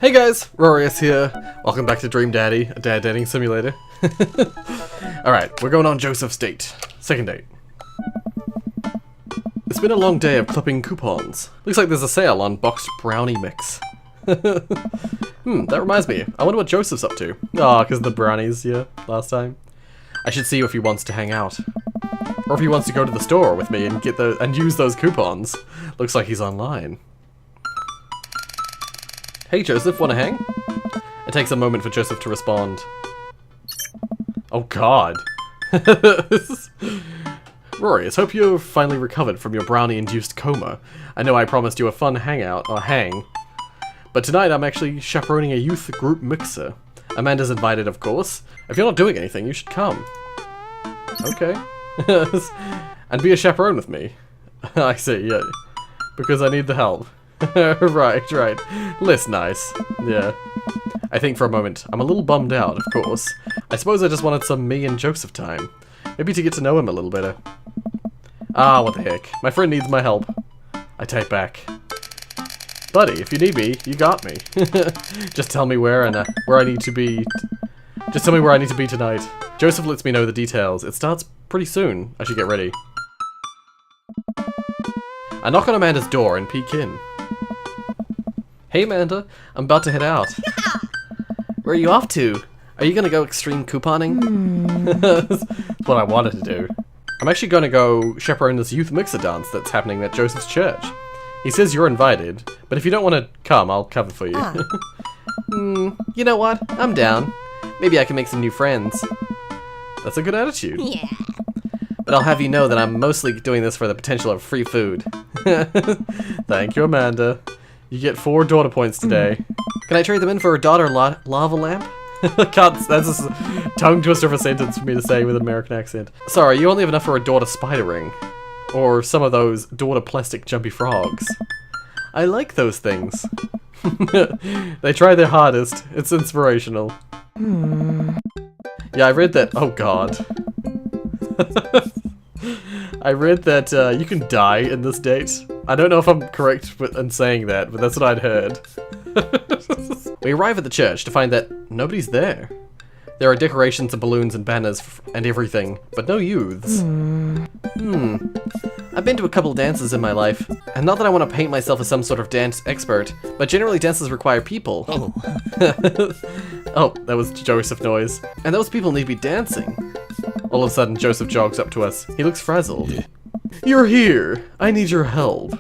Hey guys, Rorius here. Welcome back to Dream Daddy, a dad dating simulator. Alright, we're going on Joseph's date. Second date. It's been a long day of clipping coupons. Looks like there's a sale on boxed brownie mix. That reminds me. I wonder what Joseph's up to. Ah, because of the brownies, yeah, last time. I should see if he wants to hang out. Or if he wants to go to the store with me and use those coupons. Looks like he's online. Hey Joseph, wanna hang? It takes a moment for Joseph to respond. Oh god. Rorius, hope you've finally recovered from your brownie-induced coma. I know I promised you a fun hangout, or hang. But tonight I'm actually chaperoning a youth group mixer. Amanda's invited, of course. If you're not doing anything, you should come. Okay. And be a chaperone with me. I see, yeah. Because I need the help. right. List nice. Yeah. I think for a moment, I'm a little bummed out, of course. I suppose I just wanted some me and Joseph time. Maybe to get to know him a little better. Ah, what the heck. My friend needs my help. I type back. Buddy, if you need me, you got me. Just tell me where I need to be. Just tell me where I need to be tonight. Joseph lets me know the details. It starts pretty soon. I should get ready. I knock on Amanda's door and peek in. Hey Amanda, I'm about to head out. Where are you off to? Are you gonna go extreme couponing? That's what I wanted to do. I'm actually gonna go chaperone this youth mixer dance that's happening at Joseph's church. He says you're invited, but if you don't want to come, I'll cover for you. You know what? I'm down. Maybe I can make some new friends. That's a good attitude. Yeah. But I'll have you know that I'm mostly doing this for the potential of free food. Thank you, Amanda. You get 4 daughter points today. Can I trade them in for a daughter lava lamp? God, that's a tongue twister of a sentence for me to say with an American accent. Sorry, you only have enough for a daughter spider ring. Or some of those daughter plastic jumpy frogs. I like those things. They try their hardest. It's inspirational. Yeah, I read that. Oh god. I read that you can die in this date. I don't know if I'm correct in saying that, but that's what I'd heard. We arrive at the church to find that nobody's there. There are decorations and balloons and banners and everything, but no youths. I've been to a couple dances in my life, and not that I want to paint myself as some sort of dance expert, but generally dances require people. Oh. Oh, that was Joseph noise. And those people need to be dancing. All of a sudden, Joseph jogs up to us. He looks frazzled. You're here. I need your help.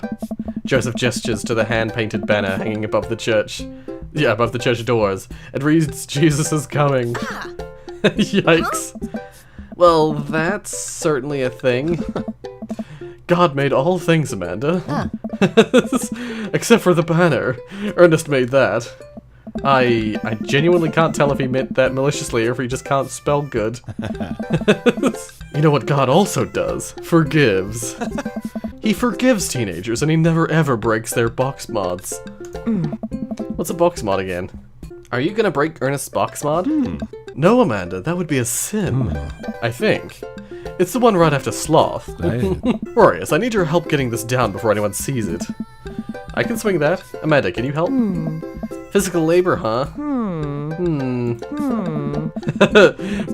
Joseph gestures to the hand-painted banner hanging above the church. Yeah, above the church doors. It reads, Jesus is coming. Yikes. Well, that's certainly a thing. God made all things, Amanda. Except for the banner. Ernest made that. I genuinely can't tell if he meant that maliciously or if he just can't spell good. You know what God also does? Forgives. He forgives teenagers and he never ever breaks their box mods. What's a box mod again? Are you gonna break Ernest's box mod? No, Amanda, that would be a sin. I think. It's the one right after Sloth. Rorius, I need your help getting this down before anyone sees it. I can swing that. Amanda, can you help? Physical labor, huh?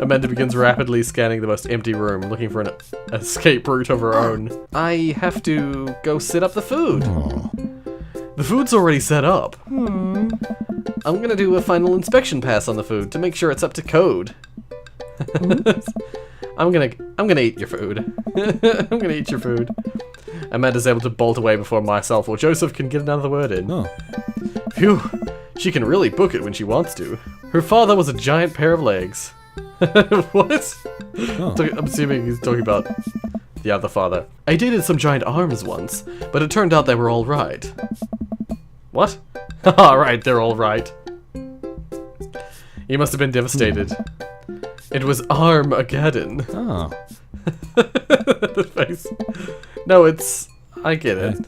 Amanda begins rapidly scanning the most empty room, looking for an escape route of her own. I have to go set up the food. The food's already set up. I'm gonna do a final inspection pass on the food to make sure it's up to code. I'm gonna eat your food. I'm gonna eat your food. Amanda's able to bolt away before myself or Joseph can get another word in. Phew. She can really book it when she wants to. Her father was a giant pair of legs. What? I'm assuming he's talking about the other father. I dated some giant arms once, but it turned out they were alright. What? Alright, they're alright. He must have been devastated. It was Armageddon. Oh. The face. No, it's... I get it.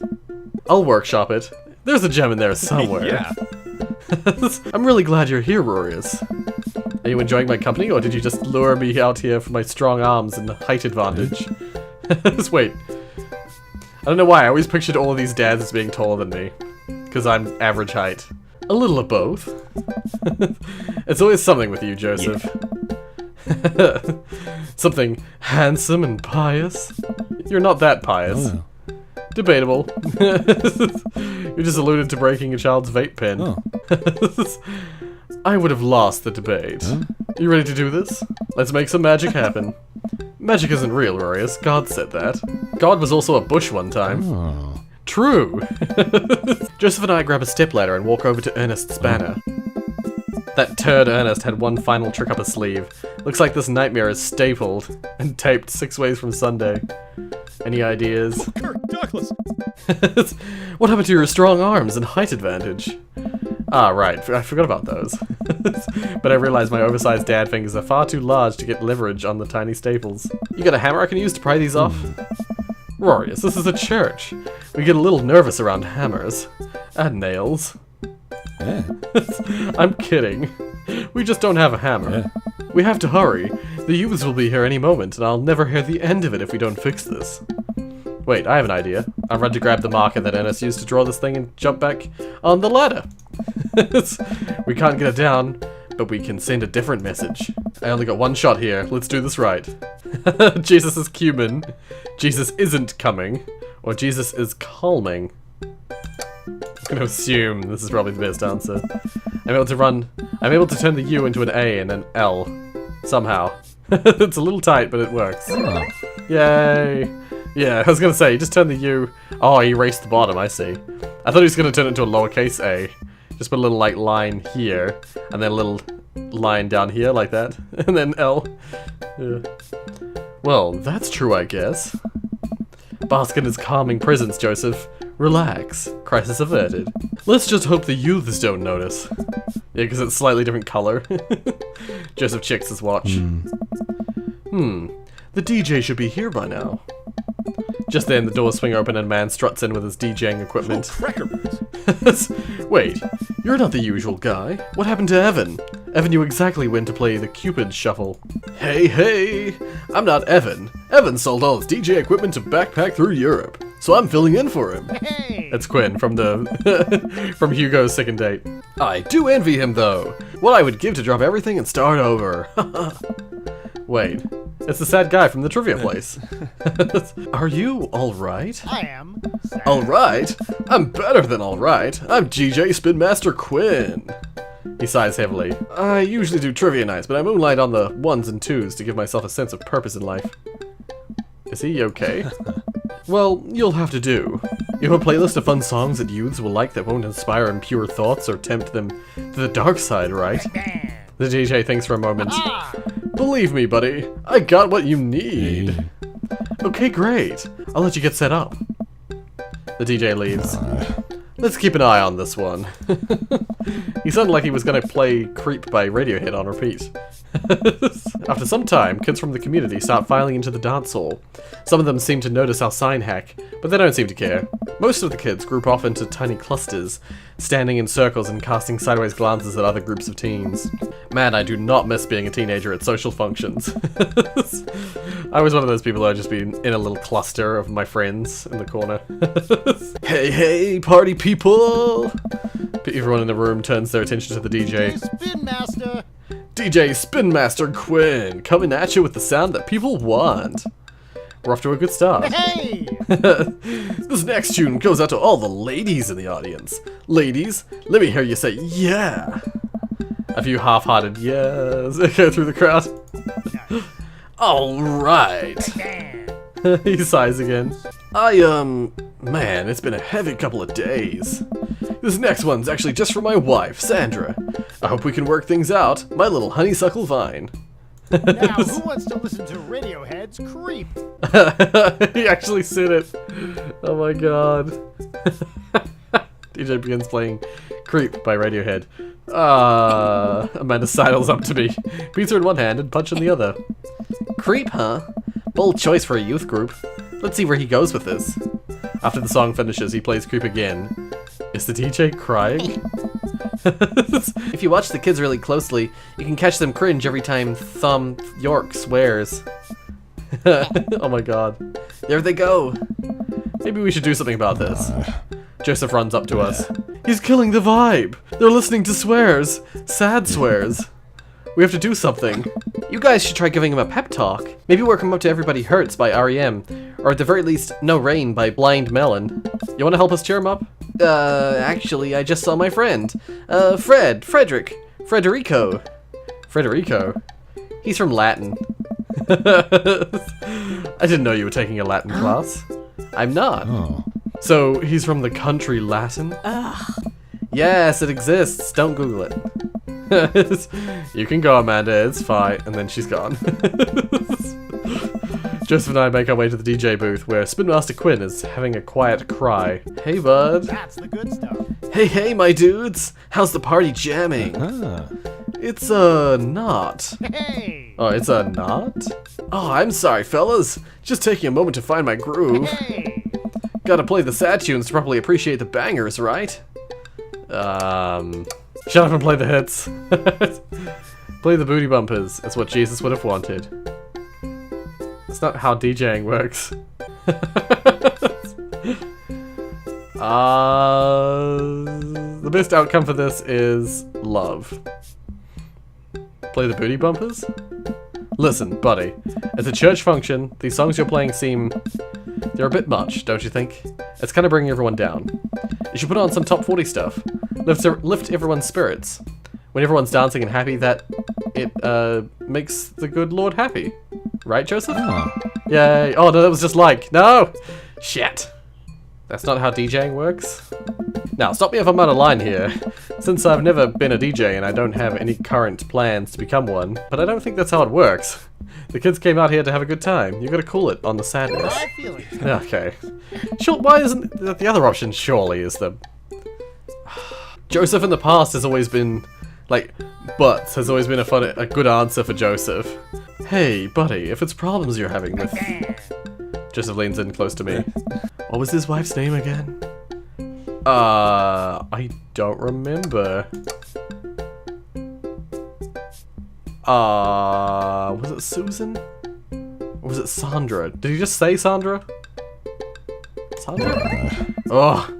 I'll workshop it. There's a gem in there somewhere. Yeah. I'm really glad you're here, Rorius. Are you enjoying my company, or did you just lure me out here for my strong arms and height advantage? Just wait. I don't know why, I always pictured all of these dads as being taller than me. Because I'm average height. A little of both. It's always something with you, Joseph. Yeah. Something handsome and pious. You're not that pious. Oh. Debatable. You just alluded to breaking a child's vape pen. Oh. I would have lost the debate. Huh? You ready to do this? Let's make some magic happen. Magic isn't real, Rorius. God said that. God was also a bush one time. Oh. True! Joseph and I grab a stepladder and walk over to Ernest's banner. That turd Ernest had one final trick up his sleeve. Looks like this nightmare is stapled and taped 6 ways from Sunday. Any ideas? Oh, Kirk Douglas! What happened to your strong arms and height advantage? Ah, right. I forgot about those. But I realized my oversized dad fingers are far too large to get leverage on the tiny staples. You got a hammer I can use to pry these off? Rorius, this is a church. We get a little nervous around hammers. And nails. Yeah. I'm kidding. We just don't have a hammer. Yeah. We have to hurry. The youths will be here any moment, and I'll never hear the end of it if we don't fix this. Wait, I have an idea. I run to grab the marker that Ernest used to draw this thing and jump back on the ladder. We can't get it down, but we can send a different message. I only got one shot here. Let's do this right. Jesus is cumin. Jesus isn't coming. Or Jesus is calming. I'm gonna assume this is probably the best answer. I'm able to turn the U into an A and an L. Somehow. It's a little tight, but it works. Oh. Yay! Yeah, I was gonna say, just turn the U. Oh, he erased the bottom, I see. I thought he was gonna turn it into a lowercase a. Just put a little, like, line here, and then a little line down here, like that. And then L. Yeah. Well, that's true, I guess. Bask in his calming presence, Joseph. Relax. Crisis averted. Let's just hope the youths don't notice. Yeah, because it's slightly different color. Joseph checks his watch. The DJ should be here by now. Just then, the doors swing open and a man struts in with his DJing equipment. Oh, Wait, you're not the usual guy. What happened to Evan? Evan knew exactly when to play the Cupid Shuffle. Hey, I'm not Evan. Evan sold all his DJ equipment to backpack through Europe, so I'm filling in for him. Hey. That's Quinn from the from Hugo's Second Date. I do envy him though. What I would give to drop everything and start over. Wait, it's the sad guy from the trivia place. Are you alright? I am. Alright? I'm better than alright. I'm GJ Spin Master Quinn. He sighs heavily. I usually do trivia nights, but I moonlight on the 1s and 2s to give myself a sense of purpose in life. Is he okay? Well, you'll have to do. You have a playlist of fun songs that youths will like that won't inspire impure thoughts or tempt them to the dark side, right? The DJ thinks for a moment. Believe me, buddy, I got what you need. Okay, great. I'll let you get set up. The DJ leaves. Let's keep an eye on this one. He sounded like he was going to play Creep by Radiohead on repeat. After some time, kids from the community start filing into the dance hall. Some of them seem to notice our sign hack, but they don't seem to care. Most of the kids group off into tiny clusters, standing in circles and casting sideways glances at other groups of teens. Man, I do not miss being a teenager at social functions. I was one of those people who would just be in a little cluster of my friends in the corner. Hey, party people! Everyone in the room turns their attention to the DJ. Spin Master. DJ Spin Master Quinn, coming at you with the sound that people want. We're off to a good start. Hey! This next tune goes out to all the ladies in the audience. Ladies, let me hear you say yeah. A few half-hearted yeahs echo through the crowd. Alright. He sighs again. Man, it's been a heavy couple of days. This next one's actually just for my wife, Sandra. I hope we can work things out, my little honeysuckle vine. Now, who wants to listen to Radiohead's Creep? He actually said it. Oh my god. DJ begins playing Creep by Radiohead. Amanda sidles up to me. Pizza in one hand and punch in the other. Creep, huh? Bold choice for a youth group. Let's see where he goes with this. After the song finishes, he plays Creep again. Is the DJ crying? If you watch the kids really closely, you can catch them cringe every time Thumb York swears. Oh my god. There they go. Maybe we should do something about this. Joseph runs up to us. He's killing the vibe. They're listening to swears. Sad swears. We have to do something. You guys should try giving him a pep talk. Maybe work him up to Everybody Hurts by R.E.M. Or at the very least, No Rain by Blind Melon. You want to help us cheer him up? Actually, I just saw my friend. Frederico. He's from Latin. I didn't know you were taking a Latin class. I'm not. Oh. So, he's from the country Latin? Yes, it exists. Don't Google it. You can go, Amanda. It's fine. And then she's gone. Joseph and I make our way to the DJ booth where Spin Master Quinn is having a quiet cry. Hey, bud. That's the good stuff. Hey, my dudes. How's the party jamming? It's not. Hey! Oh, it's a not? Oh, I'm sorry, fellas. Just taking a moment to find my groove. Hey! Gotta play the sad tunes to properly appreciate the bangers, right? Shut up and play the hits. Play the booty bumpers. It's what Jesus would have wanted. That's not how DJing works. The best outcome for this is love. Play the booty bumpers? Listen, buddy. It's a church function. These songs you're playing seem... they're a bit much, don't you think? It's kind of bringing everyone down. You should put on some top 40 stuff. Lift everyone's spirits. When everyone's dancing and happy, it makes the good Lord happy. Right, Joseph? Oh. Yay. Oh, no, that was just like... no! Shit. That's not how DJing works. Now, stop me if I'm out of line here. Since I've never been a DJ and I don't have any current plans to become one, but I don't think that's how it works. The kids came out here to have a good time. You gotta cool it on the sadness. I feel it. Okay. Sure, why isn't the other option surely is the... Joseph in the past has always been... like, butts has always been a good answer for Joseph. Hey, buddy, if it's problems you're having with... Joseph leans in close to me. What was his wife's name again? I don't remember. Was it Susan? Or was it Sandra? Did he just say Sandra? Sandra? Oh.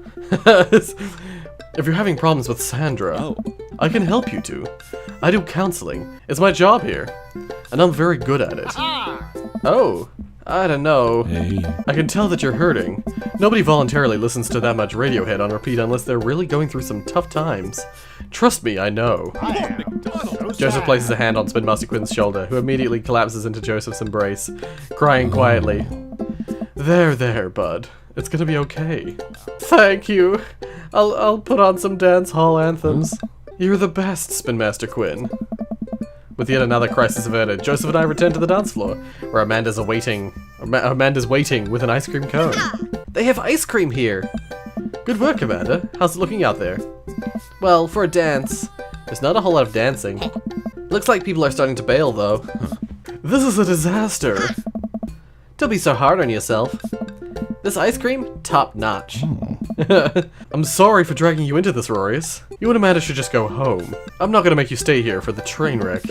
If you're having problems with Sandra, I can help you too. I do counseling. It's my job here. And I'm very good at it. Oh, I don't know. Hey. I can tell that you're hurting. Nobody voluntarily listens to that much Radiohead on repeat unless they're really going through some tough times. Trust me, I know. I am so Joseph sad. places a hand on Spin Master Quinn's shoulder, who immediately collapses into Joseph's embrace, crying quietly. There, bud. It's gonna be okay. Thank you. I'll put on some dance hall anthems. You're the best, Spin Master Quinn. With yet another crisis averted, Joseph and I return to the dance floor, where Amanda's waiting with an ice cream cone. They have ice cream here! Good work, Amanda. How's it looking out there? Well, for a dance, there's not a whole lot of dancing. Looks like people are starting to bail, though. This is a disaster! Don't be so hard on yourself. This ice cream? Top notch. I'm sorry for dragging you into this, Rorius. You and Amanda should just go home. I'm not gonna make you stay here for the train wreck.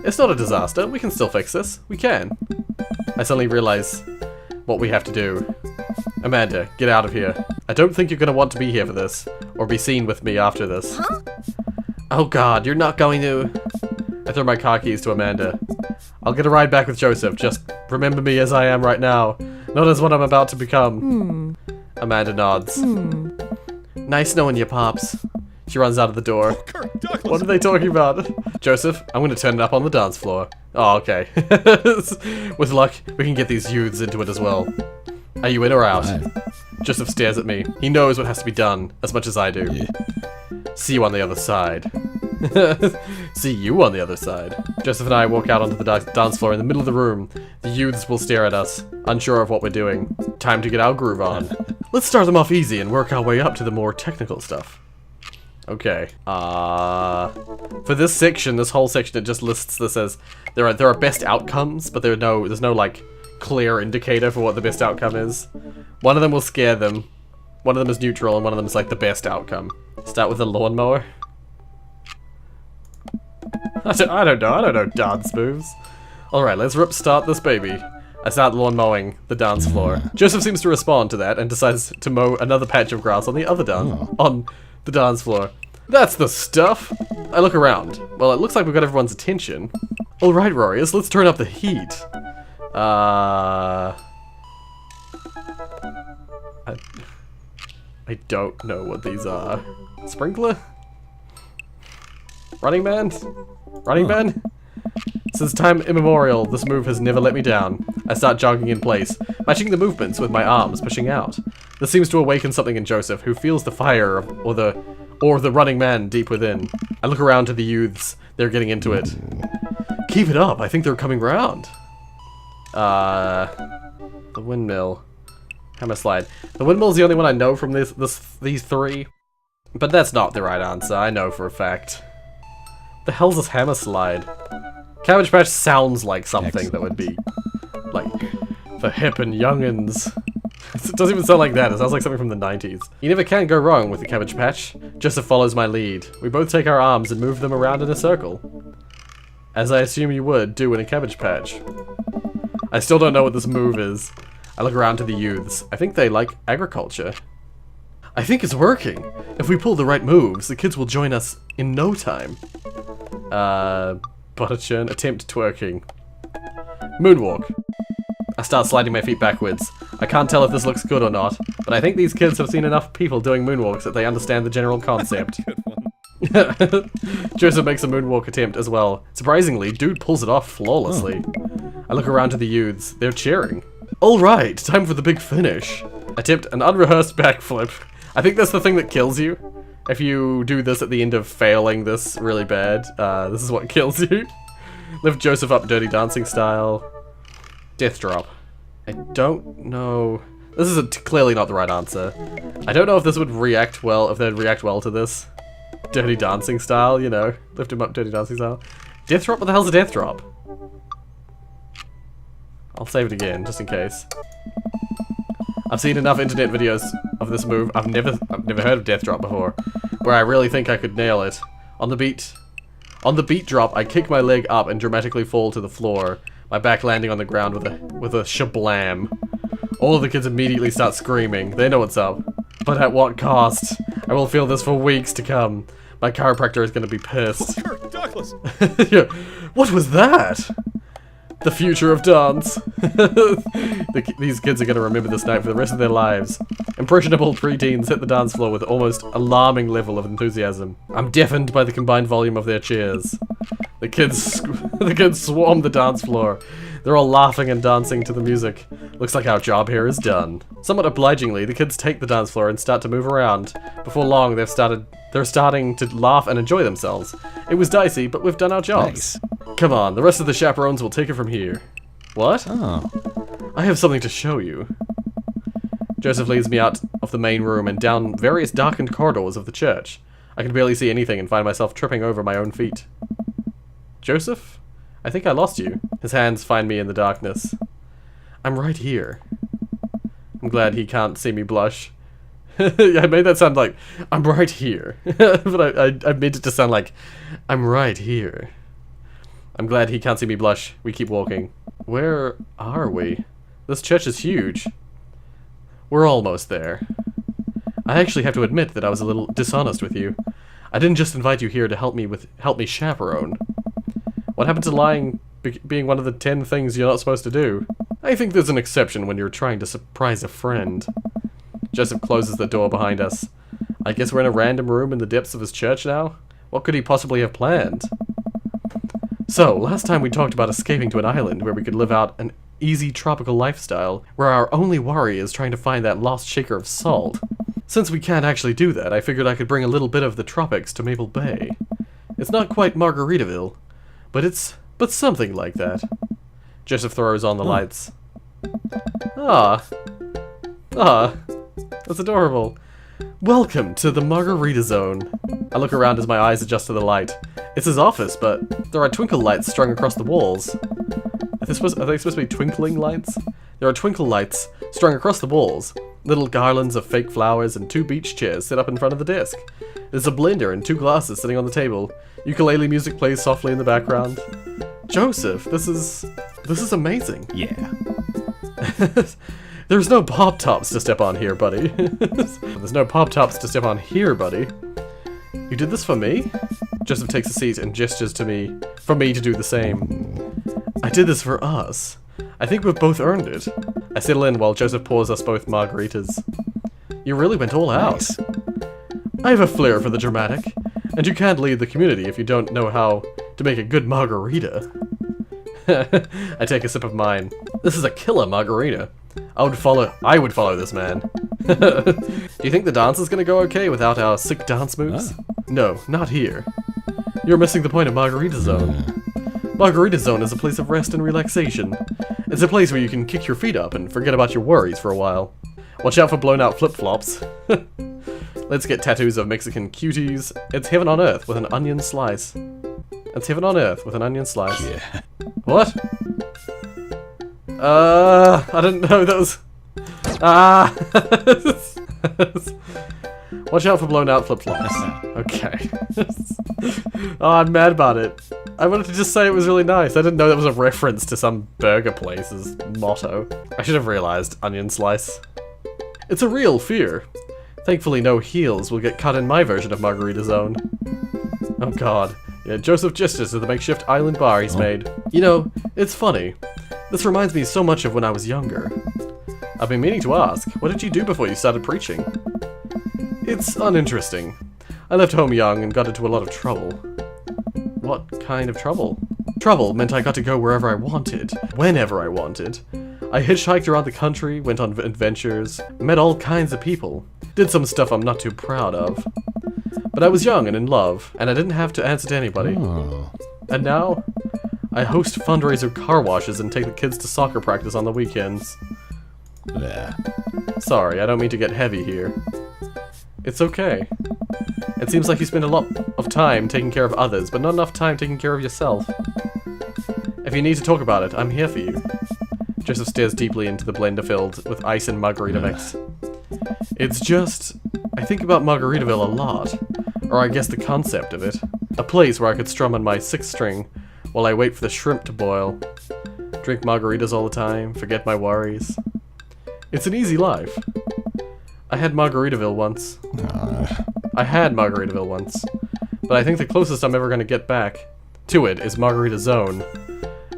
It's not a disaster. We can still fix this. We can. I suddenly realize what we have to do. Amanda, get out of here. I don't think you're gonna want to be here for this, or be seen with me after this. Oh god, you're not going to... I throw my car keys to Amanda. I'll get a ride back with Joseph. Just remember me as I am right now, not as what I'm about to become. Amanda nods. Nice knowing you, Pops. She runs out of the door. What are they talking about? Joseph, I'm gonna turn it up on the dance floor. Oh, okay. With luck, we can get these youths into it as well. Are you in or out? Joseph stares at me. He knows what has to be done, as much as I do. See you on the other side. See you on the other side. Joseph and I walk out onto the dance floor in the middle of the room. The youths will stare at us, unsure of what we're doing. Time to get our groove on. Let's start them off easy and work our way up to the more technical stuff. Okay. For this section, this whole section, it just lists this as there are best outcomes, but there's no like clear indicator for what the best outcome is. One of them will scare them. One of them is neutral, and one of them is like the best outcome. Start with the lawnmower. I don't know dance moves. Alright, let's start this baby. I start lawn mowing the dance floor. Joseph seems to respond to that and decides to mow another patch of grass on the other the dance floor. That's the stuff! I look around. Well, it looks like we've got everyone's attention. Alright, Rorius, let's turn up the heat. I don't know what these are. Sprinkler? Running Man? Running Man? Since time immemorial, this move has never let me down. I start jogging in place, matching the movements with my arms pushing out. This seems to awaken something in Joseph, who feels the fire or the running man deep within. I look around to the youths. They're getting into it. Keep it up. I think they're coming round. The windmill. Hammer slide. The windmill's the only one I know from these three. But that's not the right answer. I know for a fact. The hell's this hammer slide? Cabbage Patch sounds like something that would be, like, for hip and youngins. It doesn't even sound like that. It sounds like something from the 90s. You never can go wrong with the Cabbage Patch. Joseph follows my lead. We both take our arms and move them around in a circle. As I assume you would do in a Cabbage Patch. I still don't know what this move is. I look around to the youths. I think they like agriculture. I think it's working. If we pull the right moves, the kids will join us in no time. Butter churn, attempt twerking. Moonwalk. I start sliding my feet backwards. I can't tell if this looks good or not, but I think these kids have seen enough people doing moonwalks that they understand the general concept. Good one. Joseph makes a moonwalk attempt as well. Surprisingly, dude pulls it off flawlessly. I look around to the youths. They're cheering. Alright, time for the big finish. Attempt an unrehearsed backflip. I think that's the thing that kills you. If you do this at the end of failing this really bad, this is what kills you. Lift Joseph up Dirty Dancing style. Death drop. I don't know. This is clearly not the right answer. I don't know if this would react well, if they'd react well to this. Dirty Dancing style, you know. Lift him up Dirty Dancing style. Death drop? What the hell's a death drop? I'll save it again, just in case. I've seen enough internet videos of this move. I've never heard of death drop before, where I really think I could nail it. On the beat drop, I kick my leg up and dramatically fall to the floor, my back landing on the ground with a shablam. All of the kids immediately start screaming. They know what's up. But at what cost? I will feel this for weeks to come. My chiropractor is going to be pissed. Kirk Douglas. Yeah. What was that? The future of dance. These kids are going to remember this night for the rest of their lives. Impressionable preteens hit the dance floor with almost alarming level of enthusiasm. I'm deafened by the combined volume of their cheers. The kids swarm the dance floor. They're all laughing and dancing to the music. Looks like our job here is done. Somewhat obligingly, the kids take the dance floor and start to move around. Before long, they're starting to laugh and enjoy themselves. It was dicey, but we've done our jobs. Nice. Come on, the rest of the chaperones will take it from here. What? Oh. I have something to show you. Joseph leads me out of the main room and down various darkened corridors of the church. I can barely see anything and find myself tripping over my own feet. Joseph? I think I lost you. His hands find me in the darkness. I'm right here. I'm glad he can't see me blush. I made that sound like, I'm right here. But I made it to sound like, I'm right here. I'm glad he can't see me blush. We keep walking. Where are we? This church is huge. We're almost there. I actually have to admit that I was a little dishonest with you. I didn't just invite you here to help me chaperone. What happened to lying being one of the 10 things you're not supposed to do? I think there's an exception when you're trying to surprise a friend. Joseph closes the door behind us. I guess we're in a random room in the depths of his church now? What could he possibly have planned? So, last time we talked about escaping to an island where we could live out an easy tropical lifestyle, where our only worry is trying to find that lost shaker of salt. Since we can't actually do that, I figured I could bring a little bit of the tropics to Maple Bay. It's not quite Margaritaville, but something like that. Joseph throws on the lights. Ah, that's adorable. Welcome to the Margarita Zone. I look around as my eyes adjust to the light. It's his office, but there are twinkle lights strung across the walls. Are they supposed to be twinkling lights? There are twinkle lights strung across the walls. Little garlands of fake flowers and 2 beach chairs sit up in front of the desk. There's a blender and 2 glasses sitting on the table. Ukulele music plays softly in the background. Joseph, this is amazing. Yeah. There's no pop-tops to step on here, buddy. There's no pop-tops to step on here, buddy. You did this for me? Joseph takes a seat and gestures to me for me to do the same. I did this for us. I think we've both earned it. I settle in while Joseph pours us both margaritas. You really went all out. Nice. I have a flair for the dramatic, and you can't lead the community if you don't know how to make a good margarita. I take a sip of mine. This is a killer margarita. I would follow this man. Do you think the dance is gonna go okay without our sick dance moves? No, not here. You're missing the point of Margarita Zone. Margarita Zone is a place of rest and relaxation. It's a place where you can kick your feet up and forget about your worries for a while. Watch out for blown out flip-flops. Let's get tattoos of Mexican cuties. It's heaven on earth with an onion slice. It's heaven on earth with an onion slice. Yeah. What? I didn't know that was... Watch out for blown out flip-flops. Okay. Oh, I'm mad about it. I wanted to just say it was really nice. I didn't know that was a reference to some burger place's motto. I should have realized onion slice. It's a real fear. Thankfully no heels will get cut in my version of Margarita Zone. Oh god. Yeah, Joseph gestures to the makeshift island bar he's made. You know, it's funny. This reminds me so much of when I was younger. I've been meaning to ask, what did you do before you started preaching? It's uninteresting. I left home young and got into a lot of trouble. What kind of trouble? Trouble meant I got to go wherever I wanted, whenever I wanted. I hitchhiked around the country, went on adventures, met all kinds of people, did some stuff I'm not too proud of. But I was young and in love, and I didn't have to answer to anybody. Oh. And now, I host fundraiser car washes and take the kids to soccer practice on the weekends. Yeah. Sorry, I don't mean to get heavy here. It's okay. It seems like you spend a lot of time taking care of others, but not enough time taking care of yourself. If you need to talk about it, I'm here for you. Joseph stares deeply into the blender filled with ice and margarita mix. It's just... I think about Margaritaville a lot. Or I guess the concept of it. A place where I could strum on my sixth string while I wait for the shrimp to boil. Drink margaritas all the time, forget my worries. It's an easy life. I had Margaritaville once. But I think the closest I'm ever going to get back to it is Margarita Zone.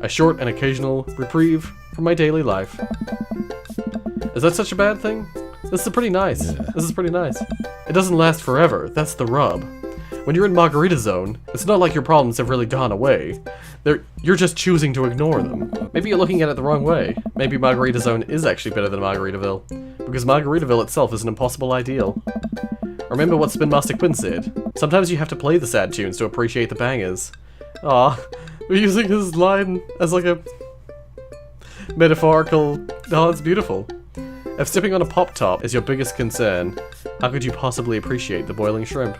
A short and occasional reprieve from my daily life. Is that such a bad thing? This is pretty nice. Yeah. This is pretty nice. It doesn't last forever, that's the rub. When you're in Margarita Zone, it's not like your problems have really gone away. You're just choosing to ignore them. Maybe you're looking at it the wrong way. Maybe Margarita Zone is actually better than Margaritaville. Because Margaritaville itself is an impossible ideal. Remember what Spin Master Quinn said. Sometimes you have to play the sad tunes to appreciate the bangers. Aw, we're using his line as like a metaphorical... Oh, it's beautiful. If stepping on a pop-top is your biggest concern, how could you possibly appreciate the boiling shrimp?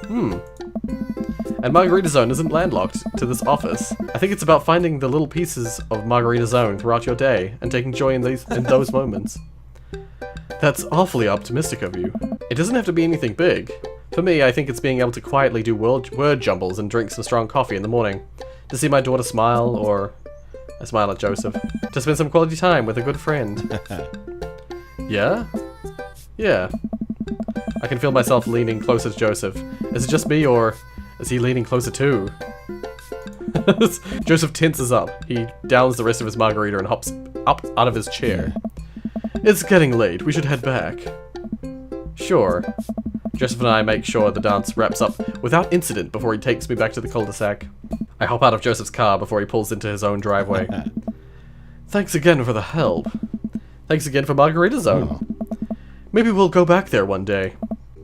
And Margarita Zone isn't landlocked to this office. I think it's about finding the little pieces of Margarita Zone throughout your day and taking joy in those moments. That's awfully optimistic of you. It doesn't have to be anything big. For me, I think it's being able to quietly do word jumbles and drink some strong coffee in the morning. To see my daughter smile, or... I smile at Joseph. To spend some quality time with a good friend. Yeah? Yeah. I can feel myself leaning closer to Joseph. Is it just me, or is he leaning closer too? Joseph tenses up. He downs the rest of his margarita and hops up out of his chair. It's getting late. We should head back. Sure. Joseph and I make sure the dance wraps up without incident before he takes me back to the cul-de-sac. I hop out of Joseph's car before he pulls into his own driveway. Thanks again for the help. Thanks again for Margarita Zone. Maybe we'll go back there one day.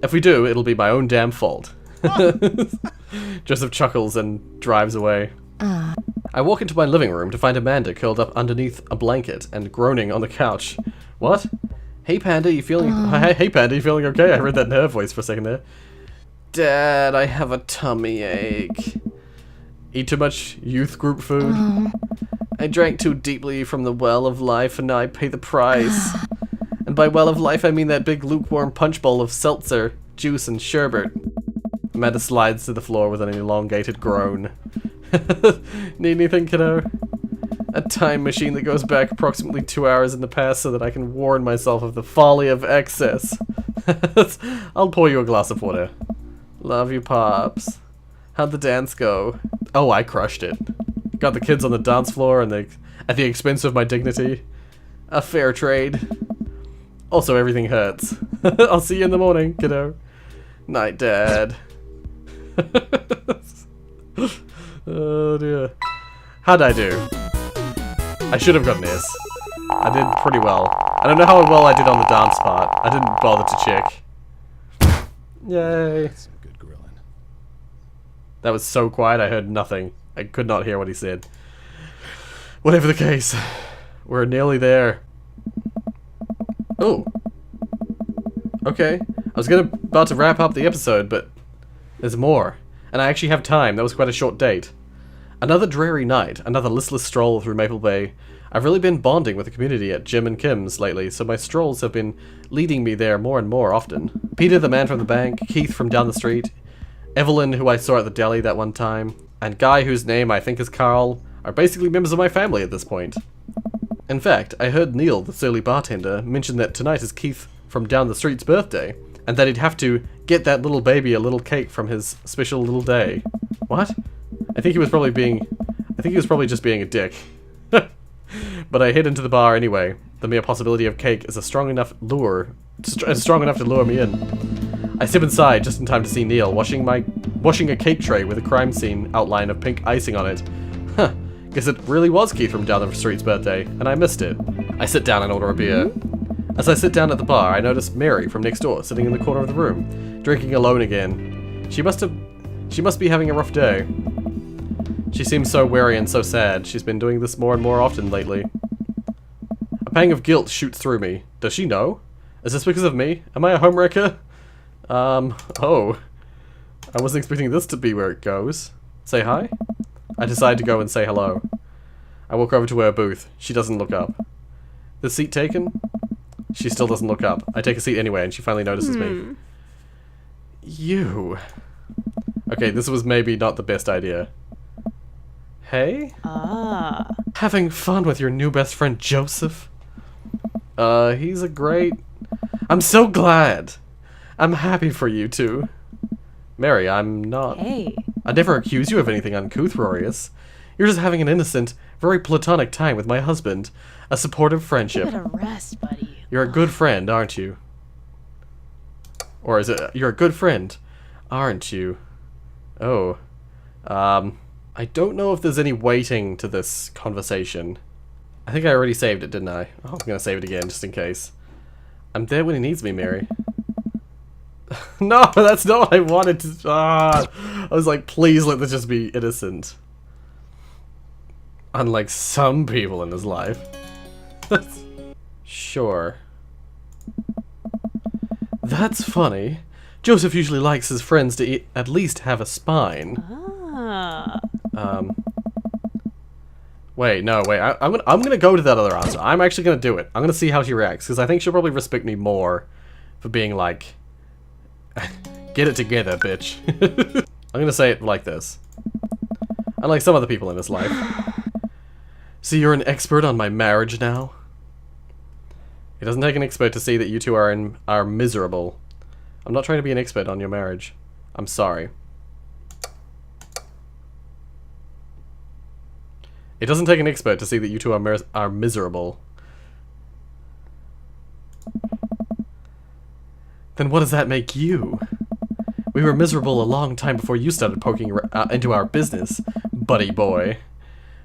If we do, it'll be my own damn fault. Joseph chuckles and drives away. I walk into my living room to find Amanda curled up underneath a blanket and groaning on the couch. What? Hey Panda, you feeling... Hey Panda, you feeling okay? I read that in her voice for a second there. Dad, I have a tummy ache. Eat too much youth group food? I drank too deeply from the well of life and now I pay the price. And by well of life I mean that big lukewarm punch bowl of seltzer, juice and sherbet. Amanda slides to the floor with an elongated groan. Need anything, kiddo? A time machine that goes back approximately 2 hours in the past so that I can warn myself of the folly of excess. I'll pour you a glass of water. Love you, Pops. How'd the dance go? Oh, I crushed it. Got the kids on the dance floor and at the expense of my dignity. A fair trade. Also, everything hurts. I'll see you in the morning, kiddo. Night, Dad. Oh dear. How'd I do? I should have gotten this. I did pretty well. I don't know how well I did on the dance part. I didn't bother to check. Yay. Some good grilling. That was so quiet I heard nothing. I could not hear what he said. Whatever the case, we're nearly there. Oh. Okay. I was about to wrap up the episode, but there's more. And I actually have time. That was quite a short date. Another dreary night, another listless stroll through Maple Bay. I've really been bonding with the community at Jim and Kim's lately, so my strolls have been leading me there more and more often. Peter, the man from the bank, Keith from down the street, Evelyn, who I saw at the deli that one time, and Guy, whose name I think is Carl, are basically members of my family at this point. In fact, I heard Neil, the surly bartender, mention that tonight is Keith from down the street's birthday, and that he'd have to get that little baby a little cake from his special little day. What? I think he was probably just being a dick. But I head into the bar anyway. The mere possibility of cake is a strong enough to lure me in. I step inside just in time to see Neil washing a cake tray with a crime scene outline of pink icing on it. Huh. Guess it really was Keith from down the street's birthday, and I missed it. I sit down and order a beer. As I sit down at the bar, I notice Mary from next door sitting in the corner of the room, drinking alone again. She must be having a rough day. She seems so weary and so sad. She's been doing this more and more often lately. A pang of guilt shoots through me. Does she know? Is this because of me? Am I a homewrecker? Oh. I wasn't expecting this to be where it goes. Say hi? I decide to go and say hello. I walk over to her booth. She doesn't look up. The seat taken? She still doesn't look up. I take a seat anyway, and she finally notices me. You. Okay, this was maybe not the best idea. Hey? Having fun with your new best friend, Joseph? He's a great... I'm so glad! I'm happy for you two. Mary, I'm not... Hey. I'd never accuse you of anything uncouth, Rorius. You're just having an innocent, very platonic time with my husband. A supportive friendship. Give it a rest, buddy. You're a good friend, aren't you? Or is it, you're a good friend, aren't you? Oh. I don't know if there's any weighting to this conversation. I think I already saved it, didn't I? Oh, I'm gonna save it again, just in case. I'm there when he needs me, Mary. No, that's not what I wanted to... I was like, please let this just be innocent. Unlike some people in his life. Sure. That's funny. Joseph usually likes his friends to at least have a spine. Wait, no, wait. I'm gonna go to that other answer. I'm actually gonna do it. I'm gonna see how she reacts, because I think she'll probably respect me more for being like, get it together, bitch. I'm gonna say it like this. Unlike some other people in his life. So you're an expert on my marriage now? It doesn't take an expert to see that you two are miserable. I'm not trying to be an expert on your marriage. I'm sorry. It doesn't take an expert to see that you two are miserable. Then what does that make you? We were miserable a long time before you started poking into our business, buddy boy.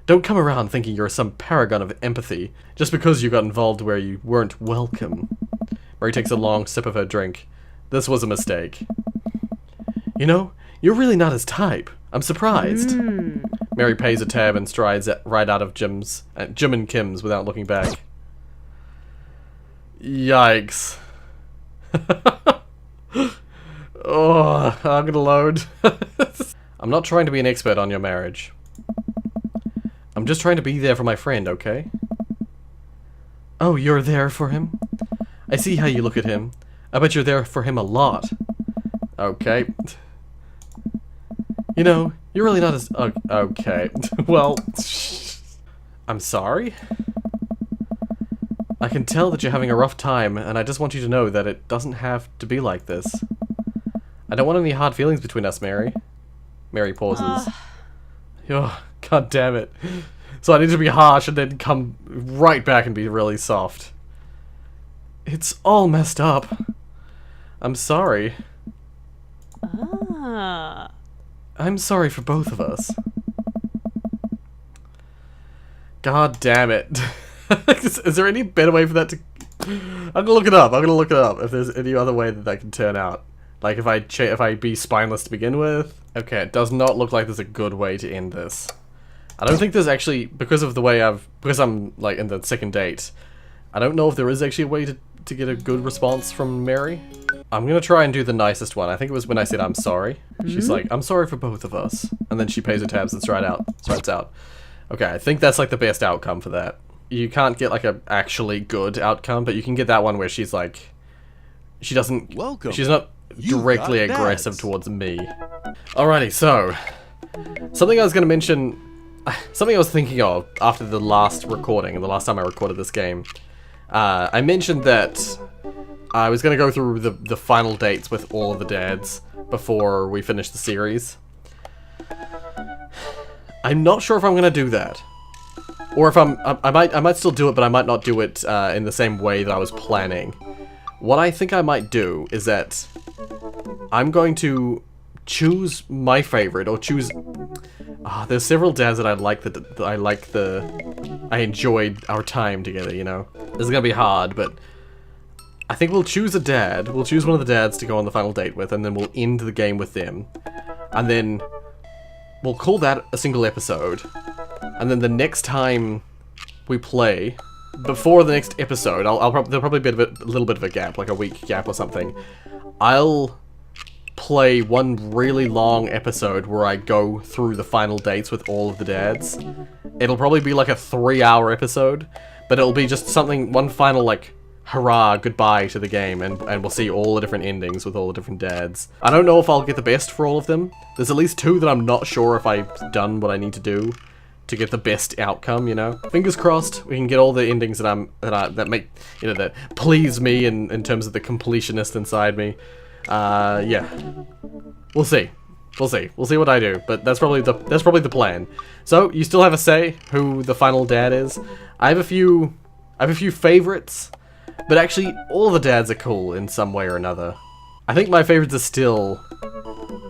Don't come around thinking you're some paragon of empathy just because you got involved where you weren't welcome. Mary takes a long sip of her drink. This was a mistake. You know, you're really not his type. I'm surprised. Mary pays a tab and strides right out of Jim and Kim's without looking back. Yikes. Oh, I'm gonna load. I'm not trying to be an expert on your marriage. I'm just trying to be there for my friend, okay? Oh, you're there for him? I see how you look at him. I bet you're there for him a lot. Okay. You know, you're really not as... okay. Well... I'm sorry? I can tell that you're having a rough time, and I just want you to know that it doesn't have to be like this. I don't want any hard feelings between us, Mary. Mary pauses. Oh, god damn it. So I need to be harsh and then come right back and be really soft. It's all messed up. I'm sorry. I'm sorry for both of us. God damn it. Is there any better way for that to... I'm gonna look it up. I'm gonna look it up if there's any other way that can turn out. Like if I be spineless to begin with. Okay, it does not look like there's a good way to end this. I don't think there's actually, because I'm like in the second date, I don't know if there is actually a way to get a good response from Mary. I'm gonna try and do the nicest one. I think it was when I said I'm sorry. She's like, I'm sorry for both of us. And then she pays her tabs and strikes out. Okay, I think that's like the best outcome for that. You can't get like a actually good outcome, but you can get that one where she's like, she's not directly aggressive towards me. Alrighty, so something I was gonna mention, something I was thinking of after the last recording, and the last time I recorded this game. I mentioned that I was gonna go through the final dates with all of the dads before we finish the series. I'm not sure if I'm gonna do that. Or if I might still do it, but I might not do it in the same way that I was planning. What I think I might do is that I'm going to choose my favorite, or choose... there's several dads that I enjoyed our time together, you know? This is gonna be hard, but I think we'll choose a dad. We'll choose one of the dads to go on the final date with, and then we'll end the game with them. And then we'll call that a single episode. And then the next time we play, before the next episode, there'll probably be a little bit of a gap, like a week gap or something. I'll play one really long episode where I go through the final dates with all of the dads. It'll probably be like a 3-hour episode, but it'll be just something, one final like hurrah goodbye to the game, and we'll see all the different endings with all the different dads. I don't know if I'll get the best for all of them. There's at least 2 that I'm not sure if I've done what I need to do to get the best outcome, you know? Fingers crossed, we can get all the endings that make, you know, that please me in terms of the completionist inside me. Yeah. We'll see. We'll see. We'll see what I do, but that's probably the plan. So, you still have a say who the final dad is. I have a few favorites, but actually all the dads are cool in some way or another. I think my favorites are still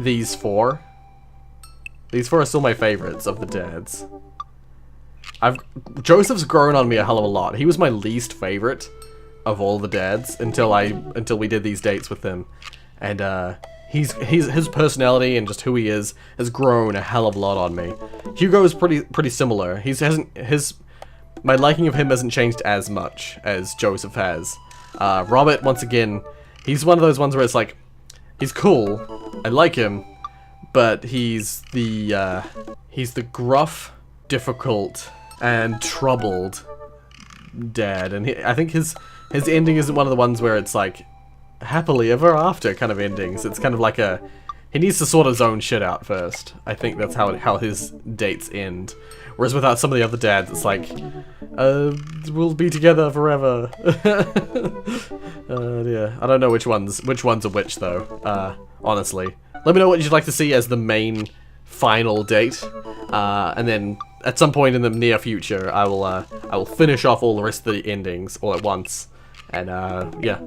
these 4. These 4 are still my favorites of the dads. Joseph's grown on me a hell of a lot. He was my least favorite of all the dads until we did these dates with him, and his personality and just who he is has grown a hell of a lot on me. Hugo is pretty similar. My liking of him hasn't changed as much as Joseph has. Robert, once again, he's one of those ones where it's like, he's cool, I like him, but he's the gruff, difficult, and troubled dad, and I think his ending isn't one of the ones where it's like happily ever after kind of endings. It's kind of like he needs to sort his own shit out first. I think that's how his dates end. Whereas without some of the other dads, it's like, we'll be together forever. Yeah, I don't know which ones are which though. Honestly, let me know what you'd like to see as the main final date, and then at some point in the near future, I will finish off all the rest of the endings all at once. And yeah,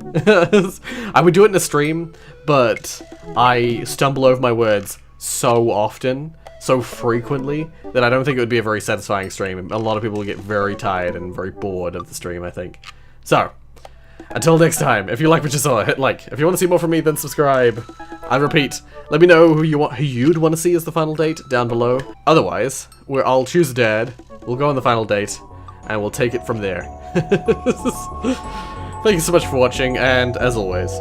I would do it in a stream, but I stumble over my words so often, so frequently, that I don't think it would be a very satisfying stream. A lot of people will get very tired and very bored of the stream, I think. So, until next time, if you like what you saw, hit like. If you want to see more from me, then subscribe. I repeat, let me know who you'd want to see as the final date down below. Otherwise, I'll choose a dad, we'll go on the final date, and we'll take it from there. Thank you so much for watching, and as always,